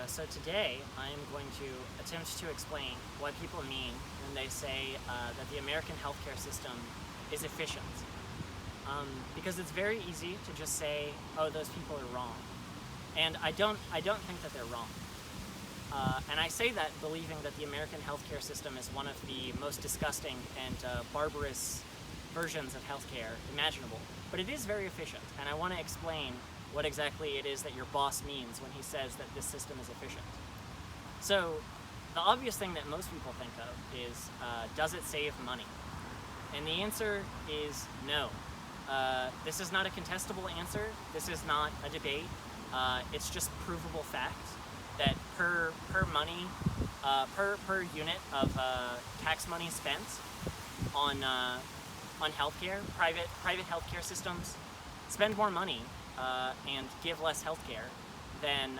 So today I am going to attempt to explain what people mean when they say that the American healthcare system is efficient. Because it's very easy to just say, oh, those people are wrong. And I don't think that they're wrong. And I say that believing that the American healthcare system is one of the most disgusting and barbarous versions of healthcare imaginable. But it is very efficient, and I want to explain what exactly it is that your boss means when he says that this system is efficient. So, the obvious thing that most people think of is, does it save money? And the answer is no. This is not a contestable answer. This is not a debate. It's just provable fact that per unit of tax money spent on healthcare, private healthcare systems spend more money and give less healthcare than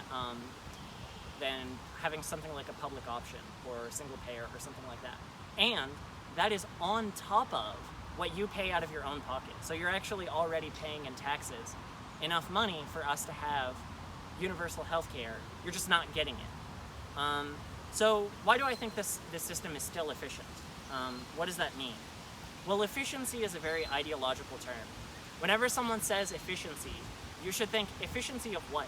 having something like a public option or single payer or something like that. And that is on top of what you pay out of your own pocket. So you're actually already paying in taxes enough money for us to have universal healthcare. You're just not getting it. So why do I think this system is still efficient? What does that mean? Well, efficiency is a very ideological term. Whenever someone says efficiency, you should think efficiency of what?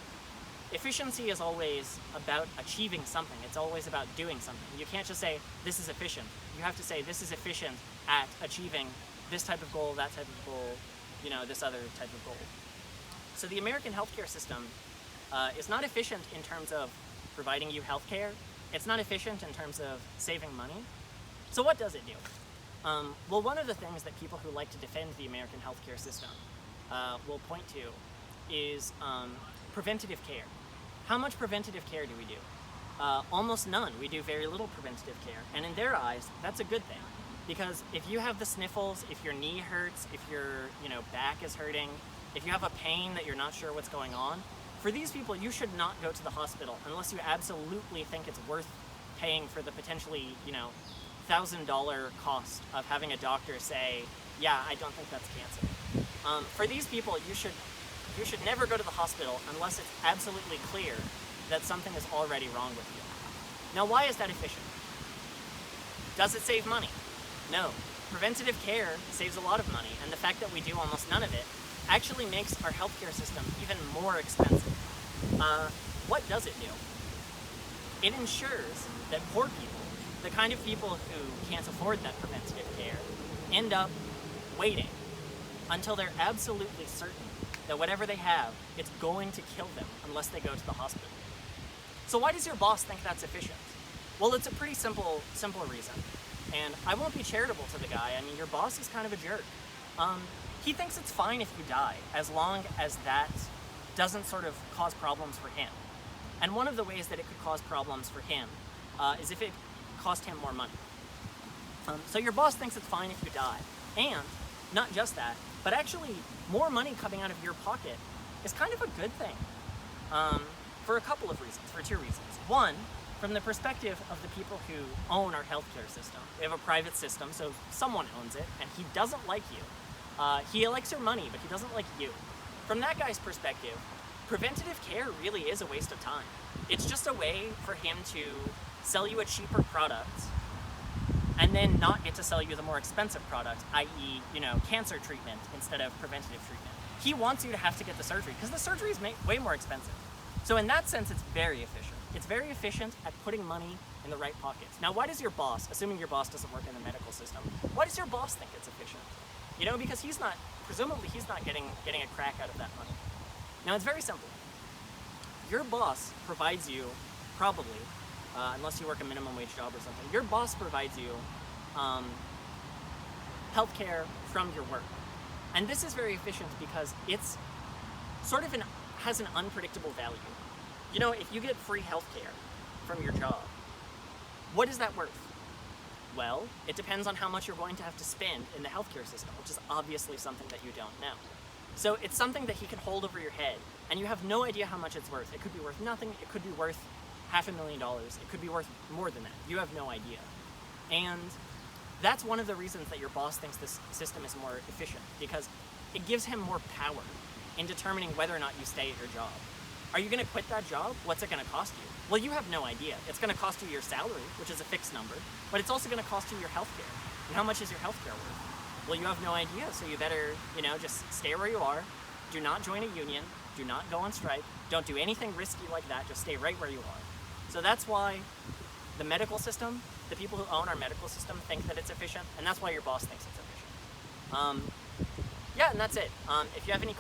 Efficiency is always about achieving something. It's always about doing something. You can't just say, this is efficient. You have to say, this is efficient at achieving this type of goal, that type of goal, this other type of goal. So the American healthcare system is not efficient in terms of providing you healthcare. It's not efficient in terms of saving money. So what does it do? Well, one of the things that people who like to defend the American healthcare system will point to is preventative care. How much preventative care do we do? Almost none. We do very little preventative care. And in their eyes, that's a good thing. Because if you have the sniffles, if your knee hurts, if your back is hurting, if you have a pain that you're not sure what's going on, for these people, you should not go to the hospital unless you absolutely think it's worth paying for the potentially, $1,000 cost of having a doctor say, yeah, I don't think that's cancer. For these people, you should never go to the hospital unless it's absolutely clear that something is already wrong with you. Now, why is that efficient? Does it save money? No. Preventative care saves a lot of money, and the fact that we do almost none of it actually makes our healthcare system even more expensive. What does it do? It ensures that poor people, the kind of people who can't afford that preventative care, end up waiting until they're absolutely certain that whatever they have, it's going to kill them unless they go to the hospital. So why does your boss think that's efficient? Well, it's a pretty simple reason. And I won't be charitable to the guy. I mean, your boss is kind of a jerk. He thinks it's fine if you die, as long as that doesn't sort of cause problems for him. And one of the ways that it could cause problems for him is if it cost him more money. So your boss thinks it's fine if you die. And not just that, but actually more money coming out of your pocket is kind of a good thing. For a couple of reasons, for two reasons. One, from the perspective of the people who own our healthcare system. We have a private system, so someone owns it, and he doesn't like you. He likes your money, but he doesn't like you. From that guy's perspective, preventative care really is a waste of time. It's just a way for him to sell you a cheaper product and then not get to sell you the more expensive product, i.e., cancer treatment instead of preventative treatment. He wants you to have to get the surgery because the surgery is way more expensive. So in that sense, it's very efficient. It's very efficient at putting money in the right pockets. Now, why does your boss, assuming your boss doesn't work in the medical system, why does your boss think it's efficient? Because presumably he's not getting a crack out of that money. Now, it's very simple. Your boss provides you, probably, unless you work a minimum wage job or something, your boss provides you healthcare from your work. And this is very efficient because it's sort of has an unpredictable value. If you get free healthcare from your job, what is that worth? Well, it depends on how much you're going to have to spend in the healthcare system, which is obviously something that you don't know. So it's something that he can hold over your head, and you have no idea how much it's worth. It could be worth nothing. It could be worth $500,000. It could be worth more than that. You have no idea. And that's one of the reasons that your boss thinks this system is more efficient, because it gives him more power in determining whether or not you stay at your job. Are you going to quit that job? What's it going to cost you? Well, you have no idea. It's going to cost you your salary, which is a fixed number, but it's also going to cost you your healthcare. And how much is your healthcare worth? Well, you have no idea, so you better, just stay where you are. Do not join a union. Do not go on strike. Don't do anything risky like that. Just stay right where you are. So that's why the medical system, the people who own our medical system think that it's efficient, and that's why your boss thinks it's efficient. Yeah, and that's it. If you have any